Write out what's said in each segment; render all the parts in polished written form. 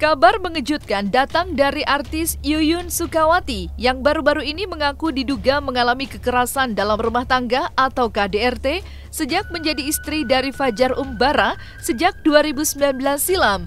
Kabar mengejutkan datang dari artis Yuyun Sukawati yang baru-baru ini mengaku diduga mengalami kekerasan dalam rumah tangga atau KDRT sejak menjadi istri dari Fajar Umbara sejak 2019 silam.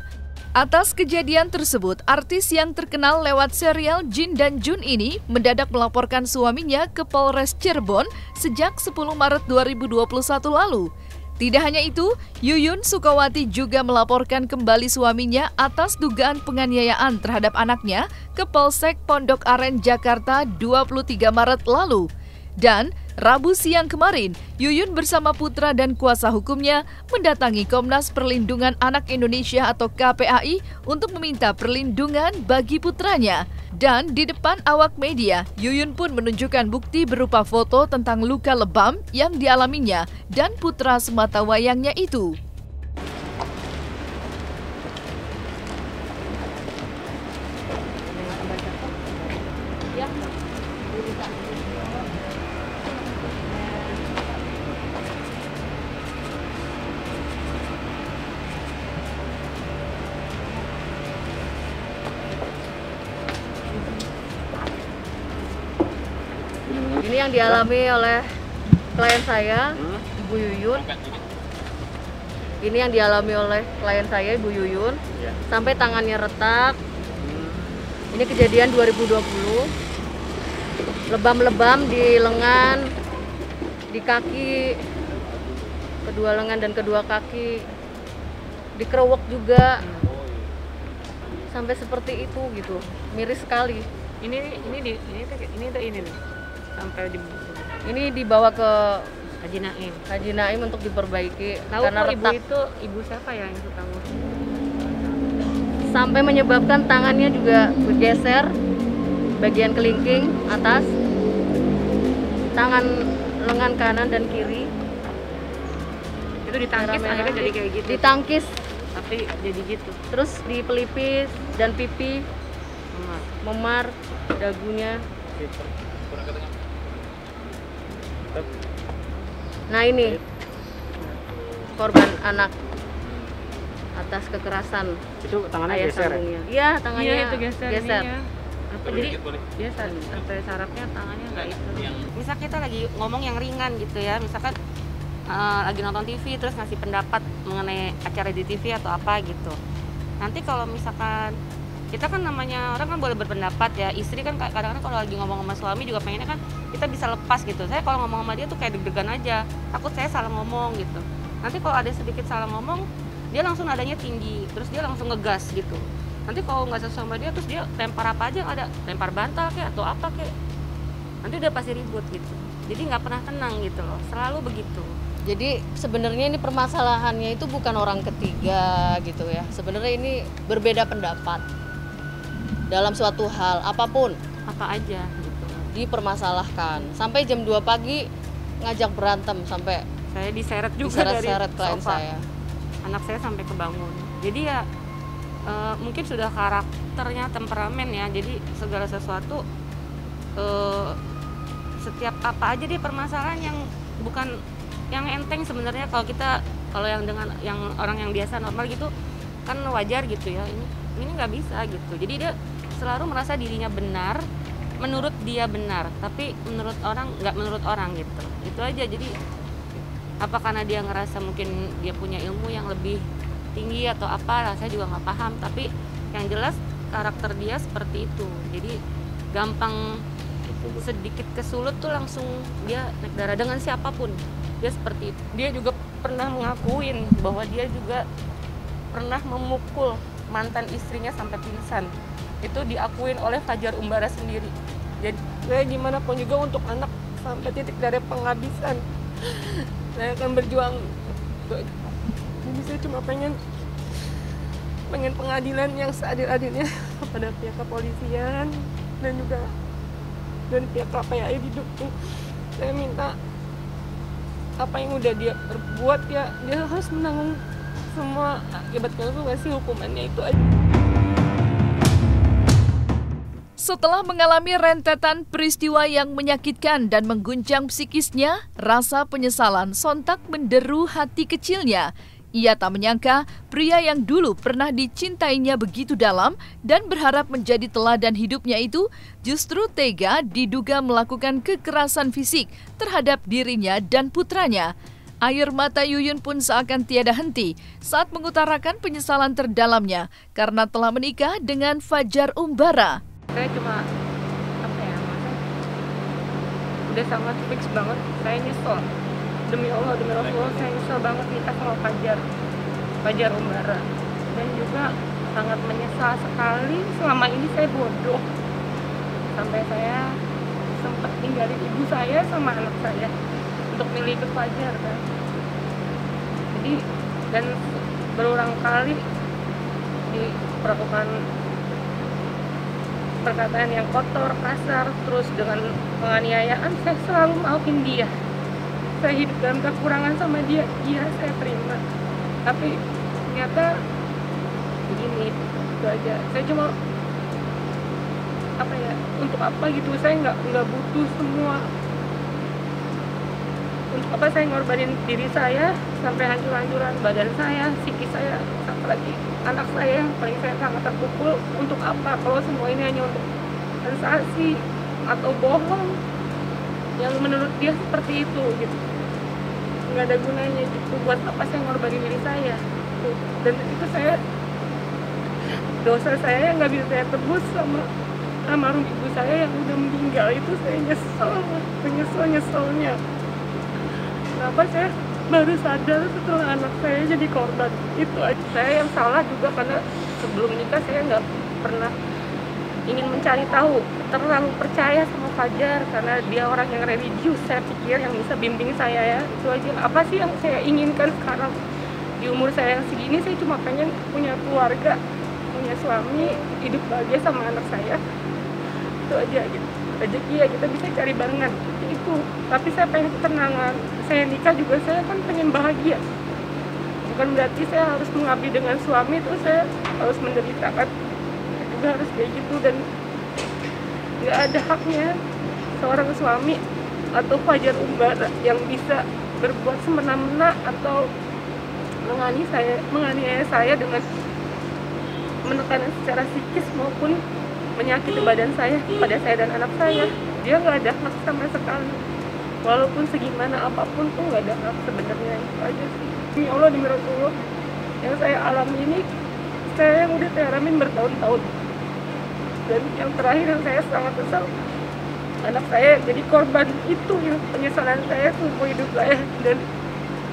Atas kejadian tersebut, artis yang terkenal lewat serial Jin dan Jun ini mendadak melaporkan suaminya ke Polres Cirebon sejak 10 Maret 2021 lalu. Tidak hanya itu, Yuyun Sukawati juga melaporkan kembali suaminya atas dugaan penganiayaan terhadap anaknya ke Polsek Pondok Aren, Jakarta 23 Maret lalu. Dan Rabu siang kemarin, Yuyun bersama putra dan kuasa hukumnya mendatangi Komnas Perlindungan Anak Indonesia atau KPAI untuk meminta perlindungan bagi putranya. Dan di depan awak media, Yuyun pun menunjukkan bukti berupa foto tentang luka lebam yang dialaminya dan putra sematawayangnya itu. Ini yang dialami oleh klien saya, Ibu Yuyun. Ini yang dialami oleh klien saya, Ibu Yuyun. Sampai tangannya retak. Ini kejadian 2020. Lebam-lebam di lengan, di kaki, kedua lengan dan kedua kaki. Dikerowok juga. Sampai seperti itu gitu. Miris sekali. Ini nih. Sampai ini dibawa ke Haji Naim untuk diperbaiki. Tahu karena kok retak. ibu siapa yang suka ngurus? Sampai menyebabkan tangannya juga bergeser, bagian kelingking atas, tangan lengan kanan dan kiri. Itu ditangkis akhirnya jadi kayak gitu. Ditangkis, Tapi jadi gitu. terus di pelipis dan pipi, memar dagunya. Nah ini korban anak atas kekerasan. Itu tangannya geser ya? Iya, tangannya Iya, itu geser. geser. Apa jadi biasa sampai sarafnya tangannya nggak itu. Misal kita lagi ngomong yang ringan gitu ya, misalkan lagi nonton TV terus ngasih pendapat mengenai acara di TV atau apa gitu. Nanti kalau misalkan kita kan namanya orang kan boleh berpendapat ya, istri kan kadang-kadang kalau lagi ngomong sama suami juga pengennya kan kita bisa lepas gitu. Saya kalau ngomong sama dia tuh kayak deg-degan aja, takut saya salah ngomong gitu. Nanti kalau ada sedikit salah ngomong, dia langsung nadanya tinggi, terus dia langsung ngegas gitu. Nanti kalau nggak sesuai sama dia, terus dia lempar apa aja yang ada, lempar bantal kayak atau apa kayak, nanti udah pasti ribut gitu. Jadi nggak pernah tenang gitu loh, selalu begitu. Jadi sebenarnya ini permasalahannya itu bukan orang ketiga gitu ya. Sebenarnya ini berbeda pendapat dalam suatu hal apapun, Apa aja gitu. dipermasalahkan. Sampai jam 2 pagi ngajak berantem sampai Saya diseret juga dari diseret-seret klien sofa. saya. Anak saya sampai kebangun. Jadi ya mungkin sudah karakternya, temperamen ya. Jadi segala sesuatu setiap apa aja dia permasalahan yang bukan yang enteng sebenarnya. Kalau yang dengan yang orang yang biasa normal gitu kan wajar gitu ya. Ini nggak bisa gitu. Jadi dia selalu merasa dirinya benar, menurut dia benar, tapi menurut orang nggak menurut orang gitu. Itu aja. Jadi apa karena dia ngerasa mungkin dia punya ilmu yang lebih tinggi atau apa, saya juga nggak paham. Tapi yang jelas karakter dia seperti itu. Jadi gampang sedikit kesulut tuh langsung dia naik darah dengan siapapun. Dia seperti itu. Dia juga pernah mengakuin bahwa dia juga pernah memukul mantan istrinya sampai pingsan. Itu diakuin oleh Fajar Umbara sendiri. Jadi saya gimana pun juga untuk anak sampai titik dari penghabisan. Saya akan berjuang. Jadi saya cuma pengen pengadilan yang seadil-adilnya kepada pihak kepolisian dan juga dari pihak KPAI didukung. Saya minta apa yang udah dia perbuat ya dia harus menanggung semua akibat konsekuensi hukumannya itu aja. Setelah mengalami rentetan peristiwa yang menyakitkan dan mengguncang psikisnya, rasa penyesalan sontak menderu hati kecilnya. Ia tak menyangka pria yang dulu pernah dicintainya begitu dalam dan berharap menjadi teladan hidupnya itu justru tega diduga melakukan kekerasan fisik terhadap dirinya dan putranya. Air mata Yuyun pun seakan tiada henti saat mengutarakan penyesalan terdalamnya karena telah menikah dengan Fajar Umbara. Saya cuma udah sangat fix banget, saya nyesel. Demi Allah, demi Rasulullah, saya nyesel banget nikah sama Fajar Umbara. Dan juga sangat menyesal sekali selama ini saya bodoh. Sampai saya sempat tinggalin ibu saya sama anak saya untuk milih ke Fajar kan. Jadi, dan berulang kali diperlakukan perkataan yang kotor, kasar, terus dengan penganiayaan. Saya selalu maafin dia. Saya hidup dalam kekurangan sama dia, iya saya terima. Tapi ternyata begini, itu aja. Saya cuma untuk apa gitu, saya nggak butuh semua. Untuk apa saya ngorbanin diri saya sampai hancur-hancuran badan saya, psikis saya, apalagi anak saya yang paling saya sangat terpukul. Untuk apa kalau semua ini hanya untuk sensasi atau bohong yang menurut dia seperti itu gitu, nggak ada gunanya gitu. Buat apa saya ngorbanin diri saya gitu. Dan itu saya, dosa saya yang nggak bisa saya tebus sama almarhum ibu saya yang udah meninggal. Itu saya nyeselnya. Kenapa saya baru sadar setelah anak saya jadi korban? Itu aja. Saya yang salah juga karena sebelum nikah saya nggak pernah ingin mencari tahu, terlalu percaya sama Fajar karena dia orang yang religius. Saya pikir yang bisa bimbing saya, ya itu aja. Apa sih yang saya inginkan sekarang di umur saya yang segini? Saya cuma pengen punya keluarga, punya suami, hidup bahagia sama anak saya. Itu aja gitu. Rezeki ya kita bisa cari barengan itu. Tapi saya pengen ketenangan. Saya nikah juga saya kan pengen bahagia. Bukan berarti saya harus mengabdi dengan suami terus saya harus menderita kan. Juga harus kayak gitu. Dan nggak ada haknya seorang suami atau Fajar Umbara yang bisa berbuat semena-mena atau menganiaya saya dengan menekan secara psikis maupun menyakiti badan saya pada saya dan anak saya. Dia nggak ada hak sama sekali. Walaupun segimana apapun tuh nggak ada hak sebenarnya. Itu aja sih. Demi Allah, demi Rasulullah, yang saya alami ini saya yang udah saya alamin bertahun-tahun. Dan yang terakhir yang saya sangat kesal, anak saya jadi korban itu. Yang penyesalan saya seumur hidup saya. Dan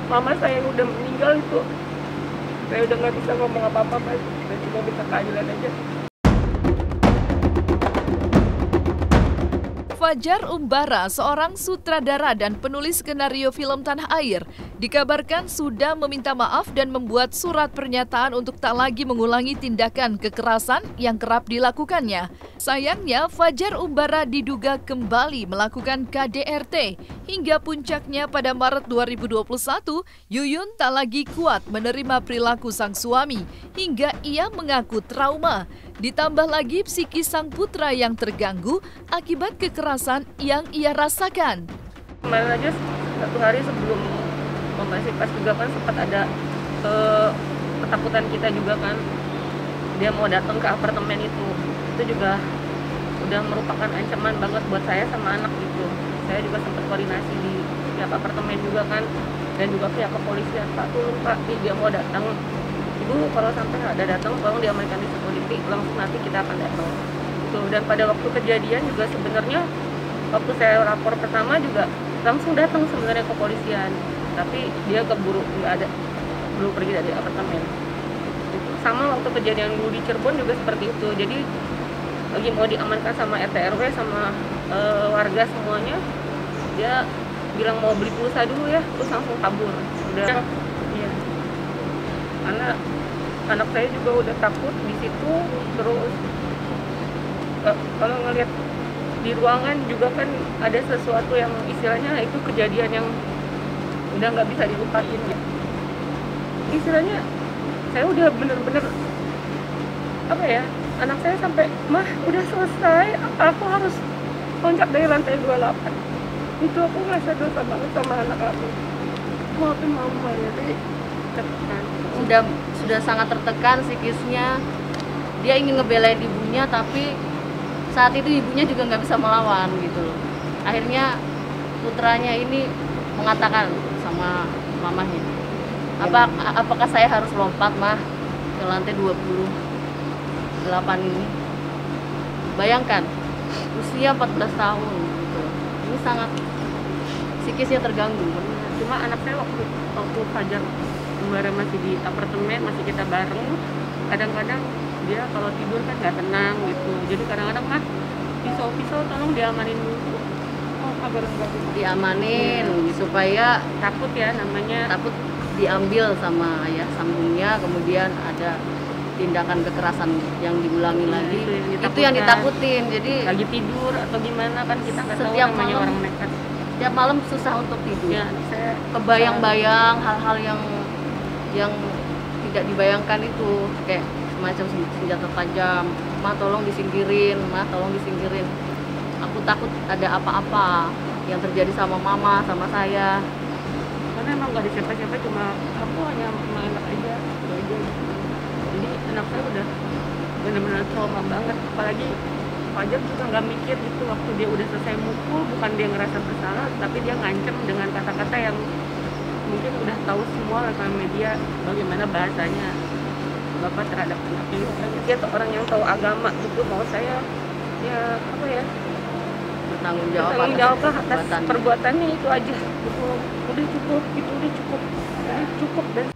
mama saya yang udah meninggal itu, saya udah nggak bisa ngomong apa-apa mas. Saya cuma bisa keadilan aja. Fajar Umbara, seorang sutradara dan penulis skenario film tanah air, dikabarkan sudah meminta maaf dan membuat surat pernyataan untuk tak lagi mengulangi tindakan kekerasan yang kerap dilakukannya. Sayangnya, Fajar Umbara diduga kembali melakukan KDRT. Hingga puncaknya pada Maret 2021, Yuyun tak lagi kuat menerima perilaku sang suami, hingga ia mengaku trauma. Ditambah lagi psikis sang putra yang terganggu akibat kekerasan yang ia rasakan. Kemarin aja satu hari sebelum konferensi pers juga kan sempat ada ketakutan kita juga kan. Dia mau datang ke apartemen itu juga udah merupakan ancaman banget buat saya sama anak gitu. Saya juga sempat koordinasi di pihak apartemen juga kan, dan juga pihak kepolisian. Pak, tolong Pak, dia mau datang. Ibu kalau sampai ada datang tolong diamankan di security, langsung nanti kita akan datang. Gitu. Dan pada waktu kejadian juga sebenarnya waktu saya lapor pertama juga langsung datang sebenarnya ke kepolisian, tapi dia keburu nggak ada, belum pergi dari apartemen. Gitu. Sama waktu kejadian dulu di Cirebon juga seperti itu. Jadi lagi mau diamankan sama RT RW sama warga semuanya, dia bilang mau beli pulsa dulu ya, terus langsung kabur. Udah, iya. Karena anak saya juga udah takut di situ. Terus kalau ngelihat di ruangan juga kan ada sesuatu yang istilahnya itu kejadian yang udah nggak bisa dilupain ya. Istilahnya saya udah bener-bener apa ya, anak saya sampai, mah udah selesai, aku harus loncat dari lantai 28. Itu aku ngerasa dosa banget sama anak aku. Maafin mama ya, Dek. sudah sangat tertekan psikisnya. Dia ingin ngebelain ibunya, tapi saat itu ibunya juga nggak bisa melawan gitu loh. Akhirnya putranya ini mengatakan sama mamahnya, apakah saya harus lompat mah ke lantai 28 ini? Bayangkan usia 14 tahun gitu. Ini sangat psikisnya terganggu. Cuma anak saya waktu Fajar kemarin masih di apartemen, masih kita bareng, kadang-kadang dia kalau tidur kan nggak tenang gitu. Jadi kadang-kadang mah pisau tolong diamanin dulu. Agar nggak diamanin supaya takut ya, namanya takut diambil sama ayah sambungnya, kemudian ada tindakan kekerasan yang diulangi lagi. Itu yang ditakutin. Jadi lagi tidur atau gimana kan kita nggak tahu setiap namanya malam, orang nekat. Setiap malam susah untuk tidur. Ya, saya kebayang-bayang hal-hal yang tidak dibayangkan itu, kayak semacam senjata tajam. Mah tolong disingkirin, aku takut ada apa-apa yang terjadi sama mama, sama saya. Karena emang gak ada siapa-siapa, cuma aku hanya sama anak aja, itu aja. Jadi anak saya udah benar-benar trauma banget. Apalagi Fajar juga nggak mikir gitu, waktu dia udah selesai mukul, bukan dia ngerasa bersalah, tapi dia ngancem dengan kata-kata yang mungkin udah tahu semua lewat media bagaimana bahasanya bapak terhadap anak ini. Dia tuh orang yang tahu agama gitu, mau saya ya apa ya, bertanggung jawab atas perbuatannya itu aja. Udah cukup gitu, udah cukup dan